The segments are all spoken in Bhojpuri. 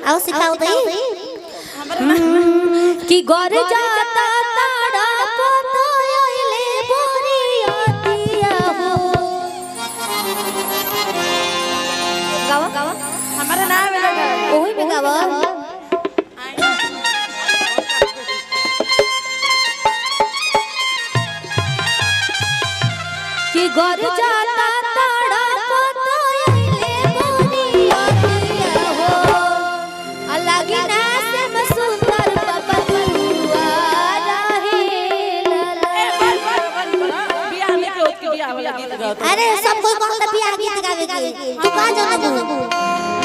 आओ सिखाओ तो कि गौर जाता ताड़ा पोतो आइले बोरियातिया हो। गावा गावा हमारा नाम है ओही में गावा कि गौर जाता ताड़ा पोतो आइले बोरियातिया हो। अलगी ना से सुंदर बबुआ रहे अरे सब कोई बहुत बियाह गीत गावे के तू कहां जाता तू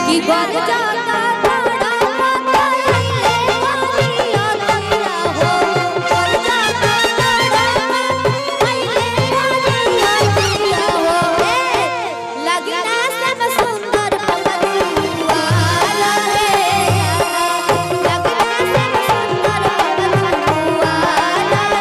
कि गौर जाता ताड़ा पोतो आइले बोरियातिया हो। गौर जाता ताड़ा आइले बोरियातिया हो। लगी ना से सुंदर बबुआ रहे लगी ना से सुंदर बबुआ रहे।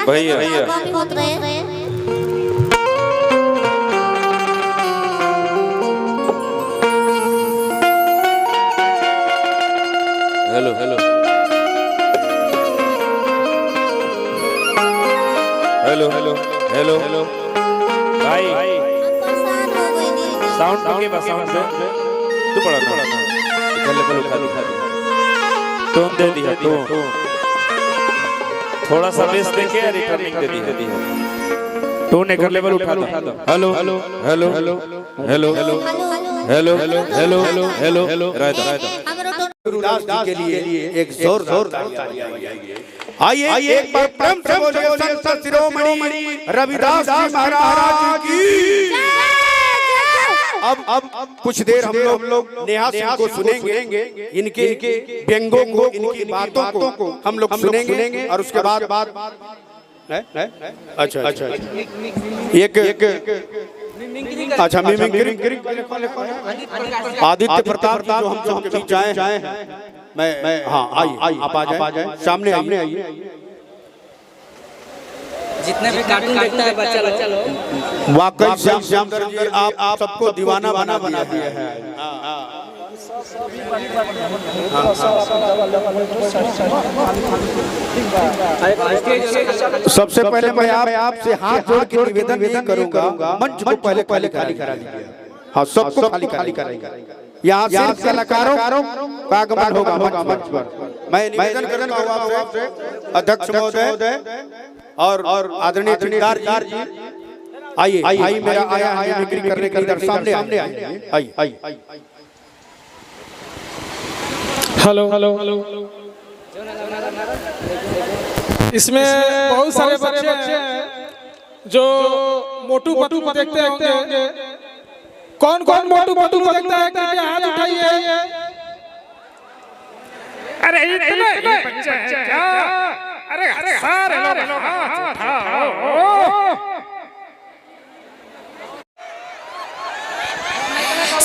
भैया hello hello hello hello hello hello भाई साउंड के बस साउंड से तू पड़ा लेवल उठा टोन दे दिया तो थोड़ा सा बेस देके रिटर्निंग दे दी है टोन एक लेवल उठा दो hello hello hello hello hello hello hello hello hello hello hello रायता रविदास जी के लिए एक जोरदार आइए एक बार प्रेम से बोलिए संत शिरोमणि रविदास जी महाराज की। अब कुछ देर हम लोग नेहा सिंह को सुनेंगे इनके व्यंगों को इनकी बातों को हम लोग सुनेंगे और उसके बाद अच्छा अच्छा एक अच्छा मिमिक्री आदित्य प्रताप जो हम सबके बीच आए हैं मैं हाँ आइए आप आ जाए सामने आइए जितने भी कार्टून देखता है बच्चा लोग वाकई श्याम सुंदर जी आप सबको दीवाना बना दिया है। सबसे पहले मैं आपसे हाथ जोड़ के निवेदन करूंगा मंच को पहले खाली करा दीजिए। हाँ सबको खाली कराएंगे यहाँ सिर्फ कलाकारों का आगमन होगा मंच पर। मैं निवेदन करूंगा आपसे अध्यक्ष महोदय और आदरणीय ठेकेदार जी आइए मेरा आया मिमिक्री करने के लिए सामने आइए। हेलो हेलो हेलो इसमें बहुत सारे बच्चे हैं जो मोटू पतलू देखते होंगे। कौन कौन मोटू पतलू देखता है कृपया हाथ उठाइए। अरे इतने ही बच्चे हैं क्या? अरे सारे लोग हाथ उठाओ।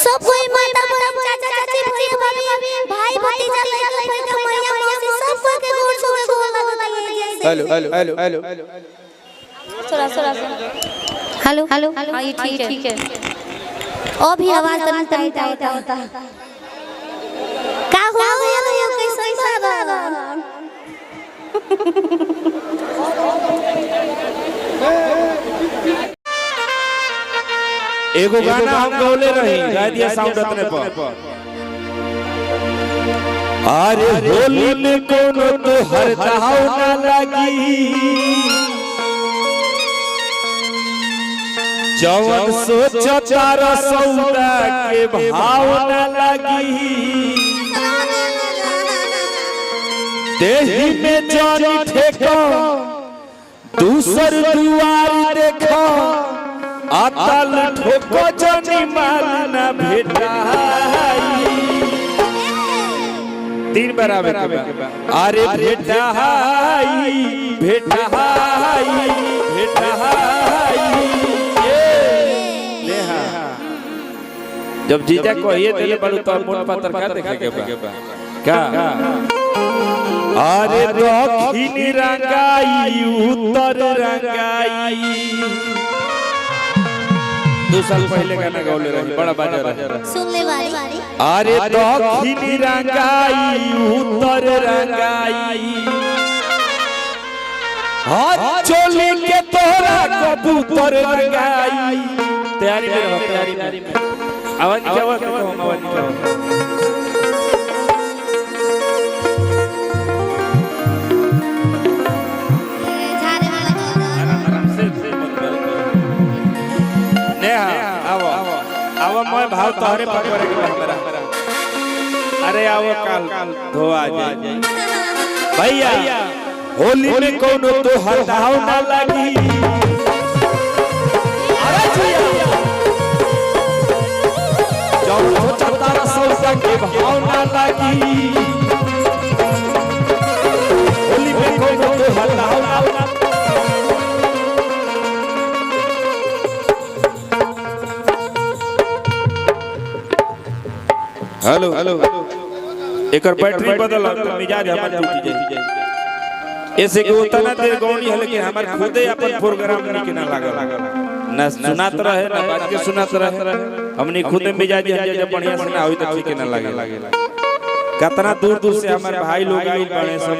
सब कोई माता बहन चाचा चाची भाई भाई भतीजा लड़का लड़का मैया मौसी सब कोई के गोड़ छुए गोड़ लगता है जैसे। हेलो हेलो हेलो हेलो सुरा हेलो हेलो हां ये ठीक है ओ भी आवाज तनी तनी टाइट होता है का हुआ ये कैसे बाबा एगो गाना हम गौले रही गाय दिया साउंड रत्ने पर अरे होली में कोनो तो हर चाहौ ना लगी जवन सोचता रसौदा के भाव ना लगी देही में जानी ठेको दूसर दुआर देखो आतल ठोको जानी माल ना भेटाई तीन बराबर अरे भेटाई भेटाई भेटाई जब जीजा कहिए तेले बड़ू तो मोट पत्थर का देखे के बा का अरे दक्षिण रंगाई उत्तर रंगाई 2 साल पहले गाना गौले रही बड़ा बाजा सुनने वाली अरे दक्षिण रंगाई उत्तर रंगाई हाथ चोली के तोरा कबूतर रंगाई तैयारी में रहो तैयारी में आवाज क्या हुआ आवाज क्या हुआ आओ मैं भाव तोहरे पकड़े के हमरा अरे आओ काल धोआ जाए भैया होली में कोनो तो हर दाव ना लगी अरे भैया जब सोचता रसौदा के भाव ना लगी होली में कोनो तो हर दाव ना लगी हेलो हेलो एकर बैटरी बदल तो मिजाज हमर टूट जाई ऐसे के उतना देर गौनी है लेकिन हमर खुदे अपन प्रोग्राम निके ना लागल ना सुनात रहे ना बात के सुनात रहे हमनी खुदे मिजाज जब बढ़िया से ना होई त ठीक ना लागे कितना दूर दूर से हमर भाई लोग आइल बने सब